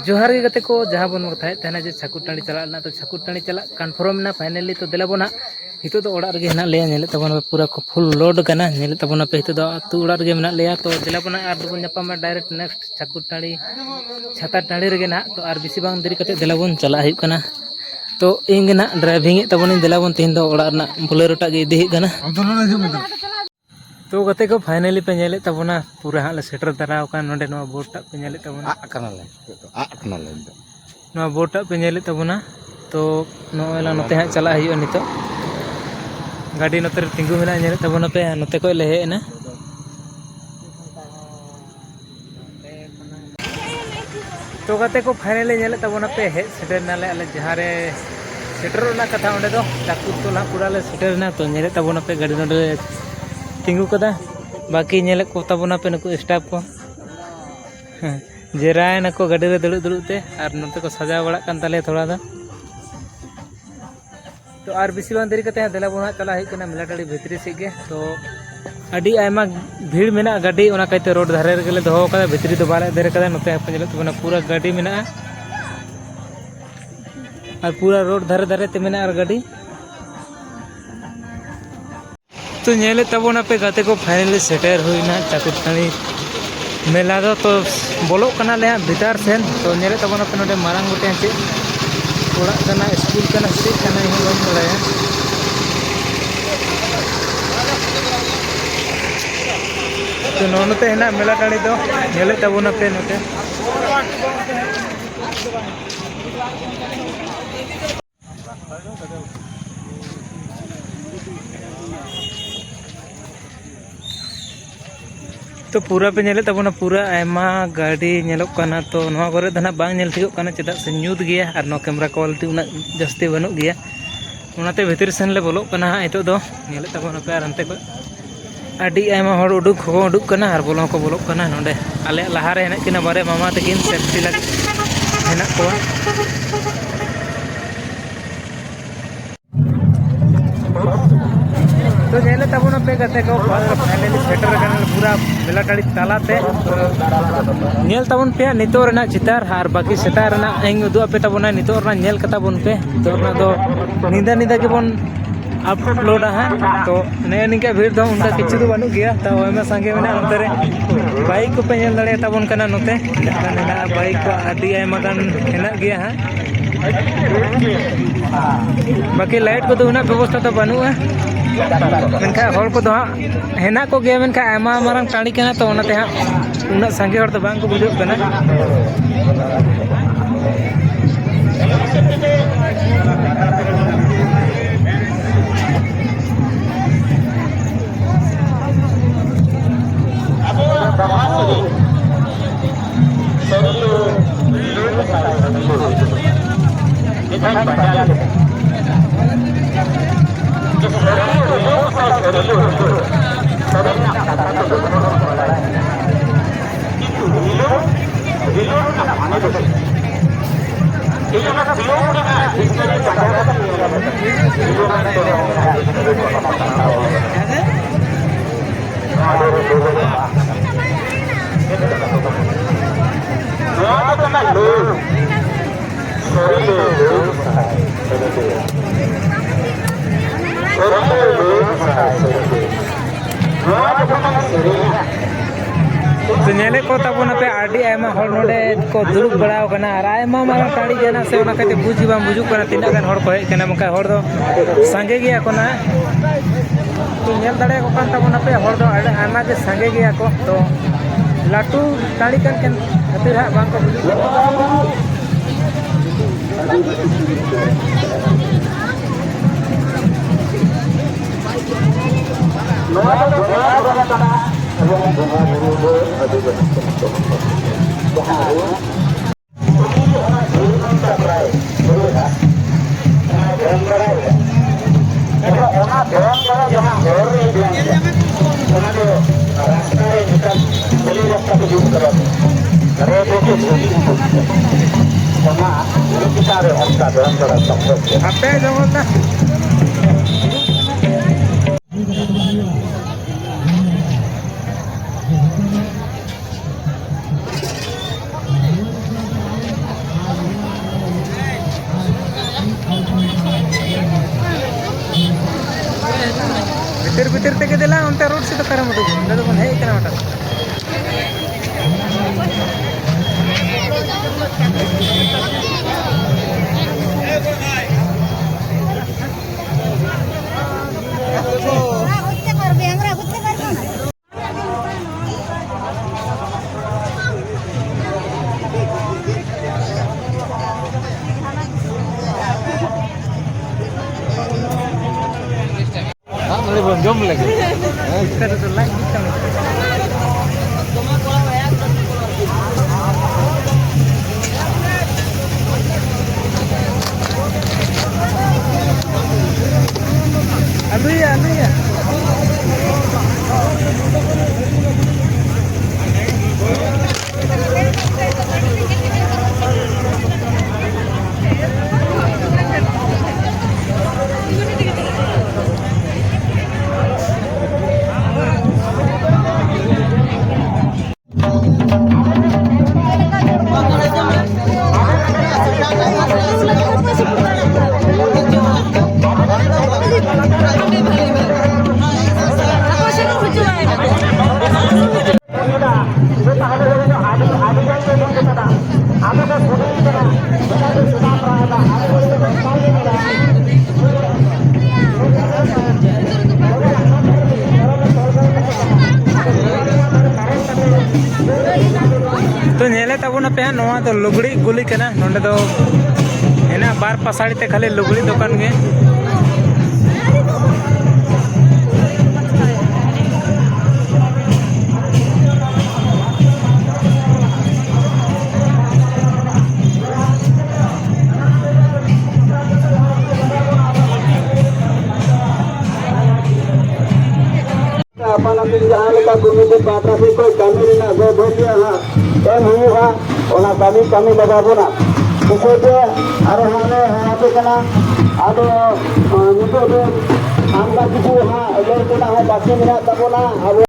जोहार के गते को जहाँ बन बताए तहना जे छाकुर टाणी चला तो छाकुर टाणी चला कन्फर्म ना फाइनली तो दिला बना हितो तो ओड़ा रगे हेना लेया नेले तबन पूरा फुल लोड कना नेले तबन पे हितो दो तू ओड़ा रगे मेना लेया तो दिला बना आर दबन न्यापामा डायरेक्ट नेक्स्ट छाकुर टाणी छाता टाणी रगे ना तो आर बिसी बांग देरी कते दिला बन चला हियो कना तो इंग ना ड्राइविंग तबन दिला बन तीन दो ओड़ा ना बोलेरो टा गे इदी हियो कना तो गते को फाइनली पे नेले तबना पूरा हाले सेटर दराव का नोडे नो बोट टा पे नेले तबना नो बोट टा पे नेले तबना तो नोला नते हा चला हियो नितो गाड़ी नोते तिंगु मेना नेले तबना पे नोते को ले हेना तो गते को फाइनली नेले तबना पे हे सेटर नाले आले जहारे सेटर ना कथा ओंडे दो चाकुर तो ला पूरा ले सेटर ना तो नेले तबना पे गाड़ी नोडे तिंगु कदा बाकी नेले को तबना पे नको स्टाफ को जेराय नको गाड़ी रे दुड़ु दुड़ुते और नोते को सजा बड़ा कान ताले थोड़ा दा तो आर बिसी बान देरी कते देला बोना चला हिक ना मिलाटाड़ी भितरी सिगे तो अडी आयमा भीड़ मेना गाड़ी ओना काइते रोड धारे रे गेले दोहो कदा भितरी तो बाले देरे कदा नोते हपले तो पूरा गाड़ी मेना और पूरा रोड धारे धारे ते मेना और गाड़ी तो नेले तबना पे गाते को फाइनली सेटर हुईना छाकुर टाणी मेला दो तो बोलो कना ले भीतर सेन तो नेले तबना पे नोडे मारांग गोटे चे ओड़ा कना स्कूल कना से कना ही बन बड़ाया तो नोनते हेना मेला टाणी दो नेले तबना पे नोते तो पूरा पे नेले तबना पूरा आयमा गाड़ी नेलोक कना तो नोआ करे दना बांग नेल ठिको कना चेदा से न्यूत गया और नो कैमरा क्वालिटी उना जस्ती बनु गया उनाते भीतर सेन ले बोलो कना हितो दो नेले तबना पे आर अंते को अडी आयमा हर उडुक हो उडुक कना और बोलो को बोलो कना नोडे आले लहारे हेना किना बारे मामा तकिन सेफ्टी लग हेना को तो नेले तबना पे गते को फाइनली सेटर कना पूरा मेला टाड़ी तालाते नेल तबन पे नितो रना चितार हार बाकी सेटा रना एंग उदु पे तबना नितो रना नेल कता बन पे तो रना दो निंदा निंदा के बन अपलोड है तो ने निका भीड़ दो उनका किछु तो बनु गया तो ओमे संगे मेना अंतरे बाइक को पे नेल दड़े तबन कना नोते ना बाइक को आदि आयमा गान हेना गया है बाकी लाइट को तो उना व्यवस्था तो बनुआ मेनखा हर को दो हेना को गया मेनखा आयमा मारंग टाणी कना तो ओनाते हा उना संगे हर तो बांग को बुझो कना तो नेले को तबना पे आडी आयमा हर नोडे को दुरुब बड़ाव कना और आयमा मारा टाड़ी केना से ओना कते बुझी बाम बुझु कना तिना गान हर को हे केना मका हर दो संगे गया कोना तो नेल दड़े को कान तबना पे हर दो आयमा के संगे गया को तो लाटू टाड़ी कान केन खातिर हा बांग को बुझु Apa jawab na? Bitir-bitir tege dela onte road se to kara moto unda do hai kana mata belum jom lagi. Kita tu lagi kita. Aduh ya. तो नेले तबना पे नवा तो लुगड़ी गुली कना नोंडे दो हेना बार पसाड़ी ते खाली लुगड़ी दुकान गे जहाँ लेकर कमिटी पाता भी कोई कमी ना दे बोलिए हाँ एम हुआ ओना कमी लगा बोना उसे अरे हमें हमारे कना आदो नितो दे हम का किसी हाँ अगर कोना है बाकी मिला तब बोला अब